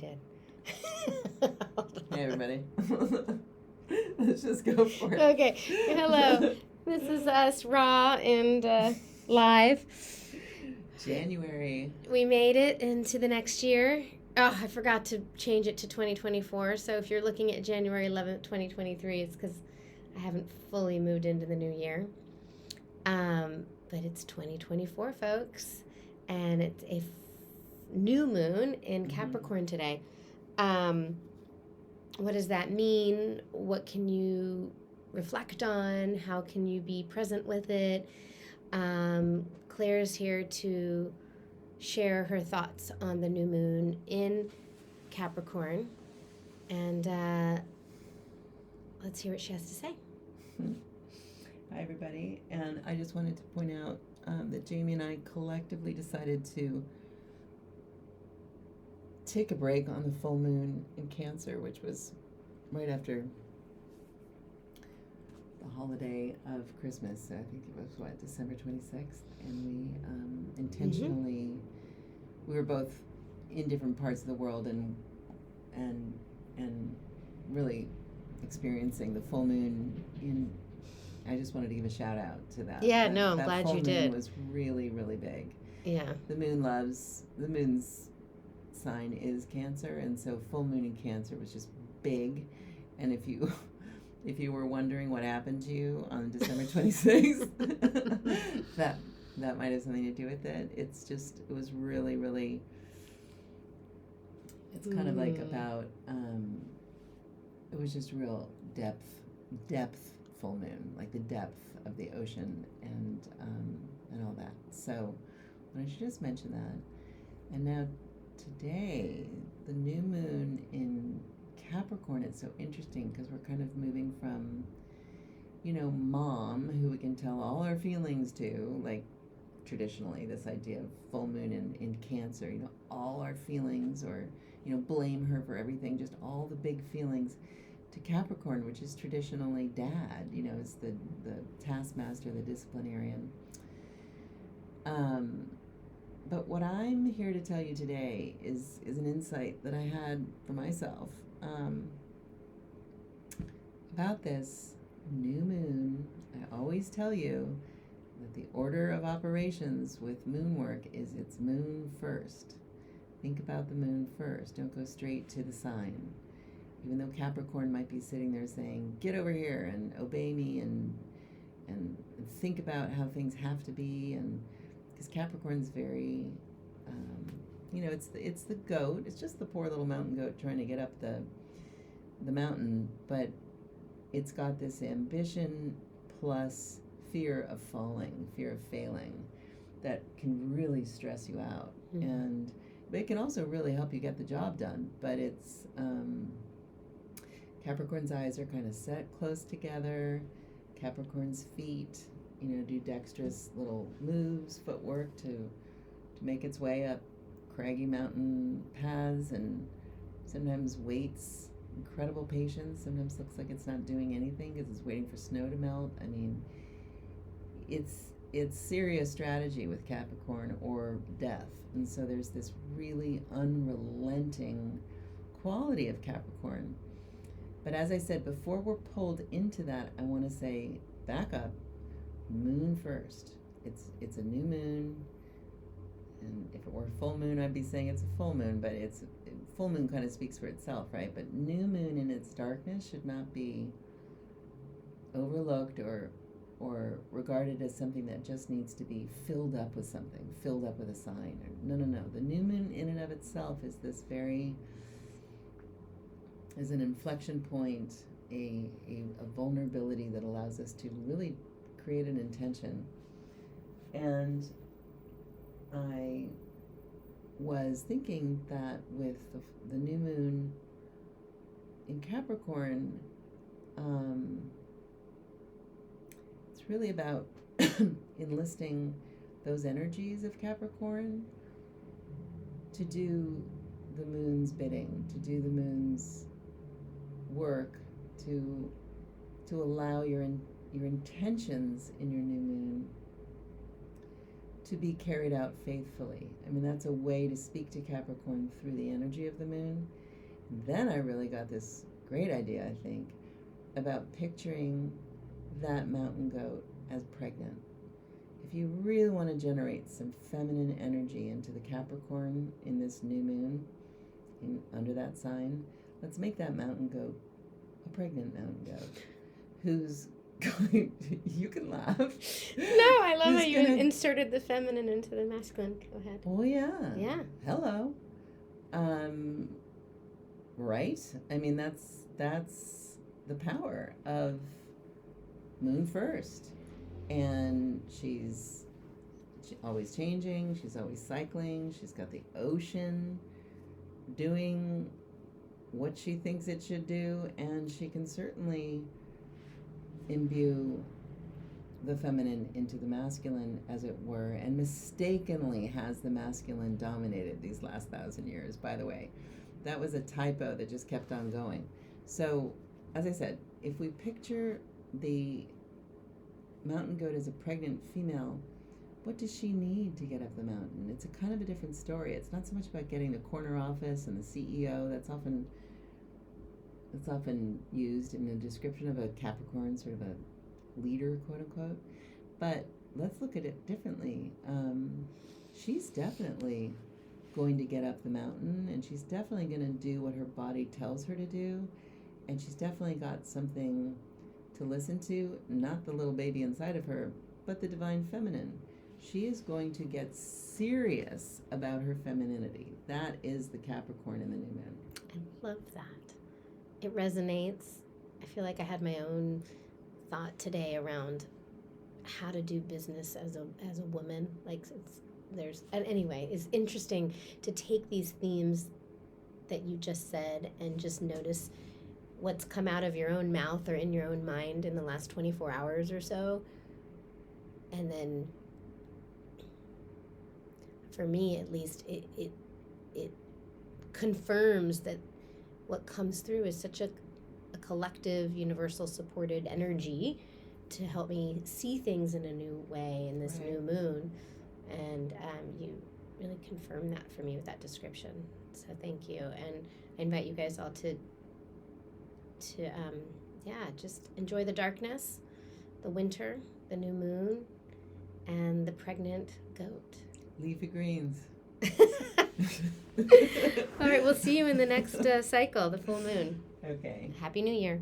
Did. Hey, everybody. Let's just go for it. Okay. Hello. This is us, raw and live. January. We made it into the next year. Oh, I forgot to change it to 2024. So if you're looking at January 11th, 2023, it's because I haven't fully moved into the new year. But it's 2024, folks. And it's a new moon in Capricorn today. What does that mean? What can you reflect on? How can you be present with it? Claire's here to share her thoughts on the new moon in Capricorn. And let's hear what she has to say. Hi, everybody. And I just wanted to point out that Jamie and I collectively decided to take a break on the full moon in Cancer, which was right after the holiday of Christmas. So I think it was, December 26th. And we intentionally, we were both in different parts of the world and really experiencing the full moon in. I just wanted to give a shout out to that. Yeah, I'm glad you did. That full moon was really, really big. Yeah. The moon's sign is Cancer, and so full moon in Cancer was just big. And if you were wondering what happened to you on December 26th, that might have something to do with it. It was really, really, it's kind of like about, it was just real depth full moon, like the depth of the ocean and all that. So why don't you just mention that? And now today, the new moon in Capricorn, it's so interesting because we're kind of moving from, mom, who we can tell all our feelings to, like traditionally this idea of full moon in Cancer, all our feelings, or, blame her for everything, just all the big feelings, to Capricorn, which is traditionally dad, is the taskmaster, the disciplinarian. But what I'm here to tell you today is an insight that I had for myself about this new moon. I always tell you that the order of operations with moon work is it's moon first. Think about the moon first. Don't go straight to the sign. Even though Capricorn might be sitting there saying, get over here and obey me and think about how things have to be, and because Capricorn's very, it's the goat. It's just the poor little mountain goat trying to get up the mountain, but it's got this ambition plus fear of falling, fear of failing, that can really stress you out. But it can also really help you get the job done. But it's Capricorn's eyes are kind of set close together. Capricorn's feet, do dexterous little moves, footwork to make its way up craggy mountain paths, and sometimes waits, incredible patience. Sometimes looks like it's not doing anything because it's waiting for snow to melt. I mean, it's serious strategy with Capricorn or death. And so there's this really unrelenting quality of Capricorn. But as I said, before we're pulled into that, I want to say, back up, moon first. It's a new moon, and if it were a full moon, I'd be saying it's a full moon, but full moon kind of speaks for itself, right? But new moon in its darkness should not be overlooked or regarded as something that just needs to be filled up with something, filled up with a sign. No. The new moon in and of itself is this is an inflection point, a vulnerability that allows us to really create an intention. And I was thinking that with the new moon in Capricorn, it's really about enlisting those energies of Capricorn to do the moon's bidding, to do the moon's work, to allow your intentions in your new moon to be carried out faithfully. I mean, that's a way to speak to Capricorn through the energy of the moon. And then I really got this great idea, I think, about picturing that mountain goat as pregnant. If you really want to generate some feminine energy into the Capricorn in this new moon, under that sign, let's make that mountain goat a pregnant mountain goat who's going to, you can laugh. No, I love how you inserted the feminine into the masculine. Go ahead. Oh, yeah. Yeah. Hello. Right? I mean, that's the power of Moon first. And she's always changing. She's always cycling. She's got the ocean doing what she thinks it should do. And she can certainly imbue the feminine into the masculine, as it were, and mistakenly has the masculine dominated these last 1,000 years, by the way. That was a typo that just kept on going. So, as I said, if we picture the mountain goat as a pregnant female, what does she need to get up the mountain? It's a kind of a different story. It's not so much about getting the corner office and the CEO. That's often used in a description of a Capricorn, sort of a leader, quote unquote. But let's look at it differently. She's definitely going to get up the mountain, and she's definitely going to do what her body tells her to do, and she's definitely got something to listen to, not the little baby inside of her, but the divine feminine. She is going to get serious about her femininity. That is the Capricorn in the new moon. I love that. It resonates. I feel like I had my own thought today around how to do business as a woman. Like, anyway, it's interesting to take these themes that you just said and just notice what's come out of your own mouth or in your own mind in the last 24 hours or so. And then, for me at least, it confirms that what comes through is such a collective, universal supported energy to help me see things in a new way in this new moon. And you really confirmed that for me with that description. So thank you. And I invite you guys all to just enjoy the darkness, the winter, the new moon, and the pregnant goat. Leafy greens. All right, we'll see you in the next cycle, the full moon. Okay. Happy New Year.